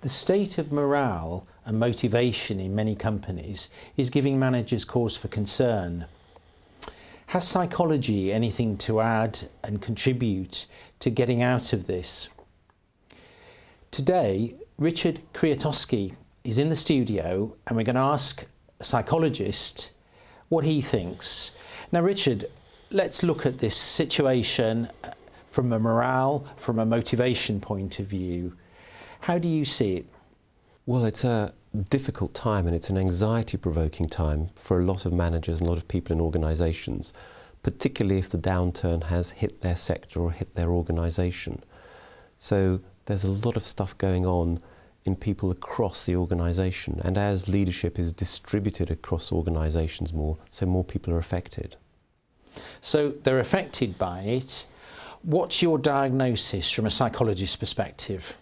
The state of morale and motivation in many companies is giving managers cause for concern. Has psychology anything to add and contribute to getting out of this? Today, Richard Kwiatkowski is in the studio and we're going to ask a psychologist what he thinks. Now, Richard, let's look at this situation from a morale, from a motivation point of view. How do you see it? Well, it's a difficult time and it's an anxiety-provoking time for a lot of managers and a lot of people in organisations, particularly if the downturn has hit their sector or hit their organisation. So there's a lot of stuff going on in people across the organisation, and as leadership is distributed across organisations more, so more people are affected. So they're affected by it. What's your diagnosis from a psychologist's perspective?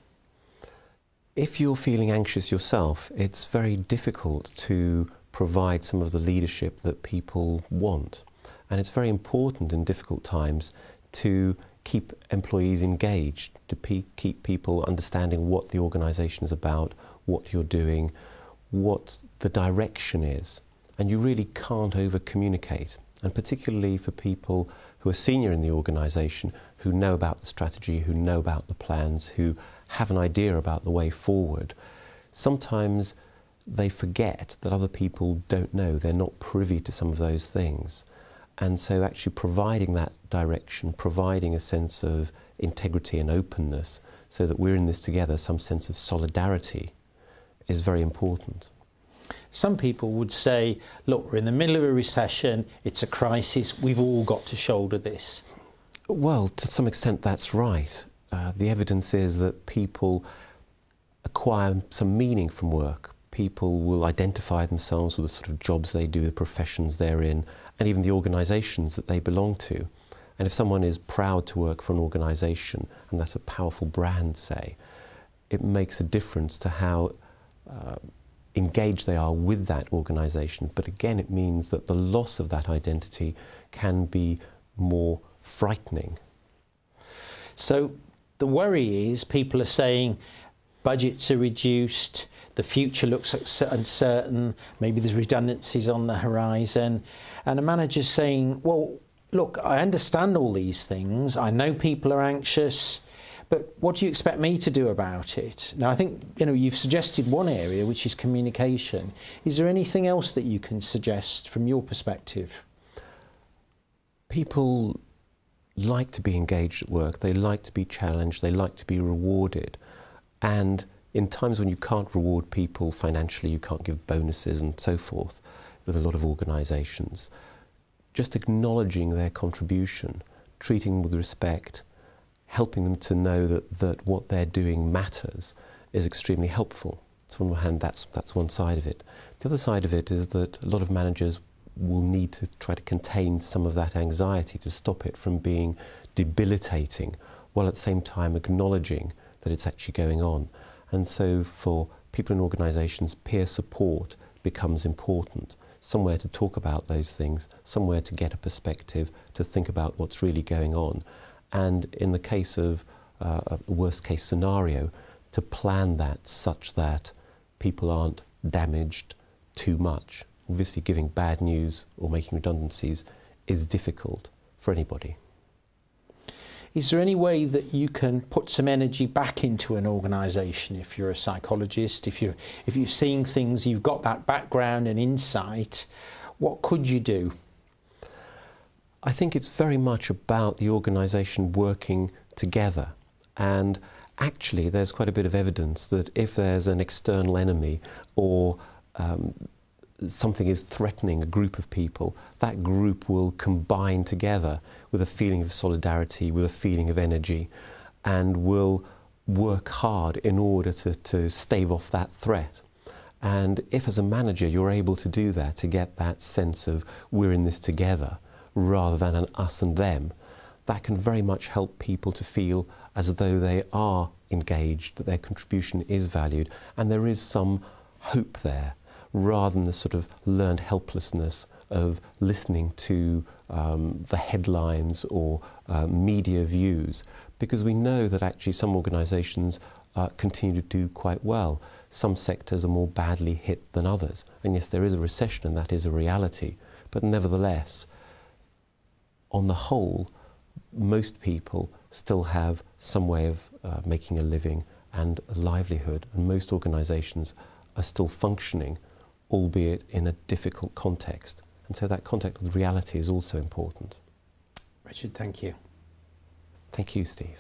If you're feeling anxious yourself, it's very difficult to provide some of the leadership that people want. And it's very important in difficult times to keep employees engaged, to keep people understanding what the organisation is about, what you're doing, what the direction is. And you really can't over-communicate. And particularly for people who are senior in the organisation, who know about the strategy, who know about the plans, who have an idea about the way forward, sometimes they forget that other people don't know, they're not privy to some of those things. And so actually providing that direction, providing a sense of integrity and openness so that we're in this together, some sense of solidarity, is very important. Some people would say, look, we're in the middle of a recession, it's a crisis, we've all got to shoulder this. Well, to some extent that's right. The evidence is that people acquire some meaning from work. People will identify themselves with the sort of jobs they do, the professions they're in, and even the organisations that they belong to. And if someone is proud to work for an organisation, and that's a powerful brand, say, it makes a difference to how engaged they are with that organisation. But again, it means that the loss of that identity can be more frightening. So the worry is people are saying budgets are reduced, the future looks uncertain, maybe there's redundancies on the horizon, and a manager's saying, well, look, I understand all these things, I know people are anxious, but what do you expect me to do about it? Now, I think, you've suggested one area, which is communication. Is there anything else that you can suggest from your perspective? People like to be engaged at work, they like to be challenged, they like to be rewarded. And in times when you can't reward people financially, you can't give bonuses and so forth with a lot of organisations, just acknowledging their contribution, treating them with respect, helping them to know that what they're doing matters is extremely helpful. So on one hand, that's one side of it. The other side of it is that a lot of managers will need to try to contain some of that anxiety to stop it from being debilitating, while at the same time acknowledging that it's actually going on. And so for people in organisations, peer support becomes important. Somewhere to talk about those things, somewhere to get a perspective, to think about what's really going on. And in the case of a worst case scenario, to plan that such that people aren't damaged too much. Obviously, giving bad news or making redundancies is difficult for anybody. Is there any way that you can put some energy back into an organisation if you're a psychologist, if you're seeing things, you've got that background and insight, what could you do? I think it's very much about the organisation working together, and actually there's quite a bit of evidence that if there's an external enemy or something is threatening a group of people, that group will combine together with a feeling of solidarity, with a feeling of energy, and will work hard in order to stave off that threat. And if as a manager you're able to do that, to get that sense of we're in this together rather than an us and them, that can very much help people to feel as though they are engaged, that their contribution is valued, and there is some hope there, rather than the sort of learned helplessness of listening to the headlines or media views. Because we know that actually some organisations continue to do quite well. Some sectors are more badly hit than others. And yes, there is a recession and that is a reality. But nevertheless, on the whole, most people still have some way of making a living and a livelihood. And most organisations are still functioning, albeit in a difficult context. And so that contact with reality is also important. Richard, thank you. Thank you, Steve.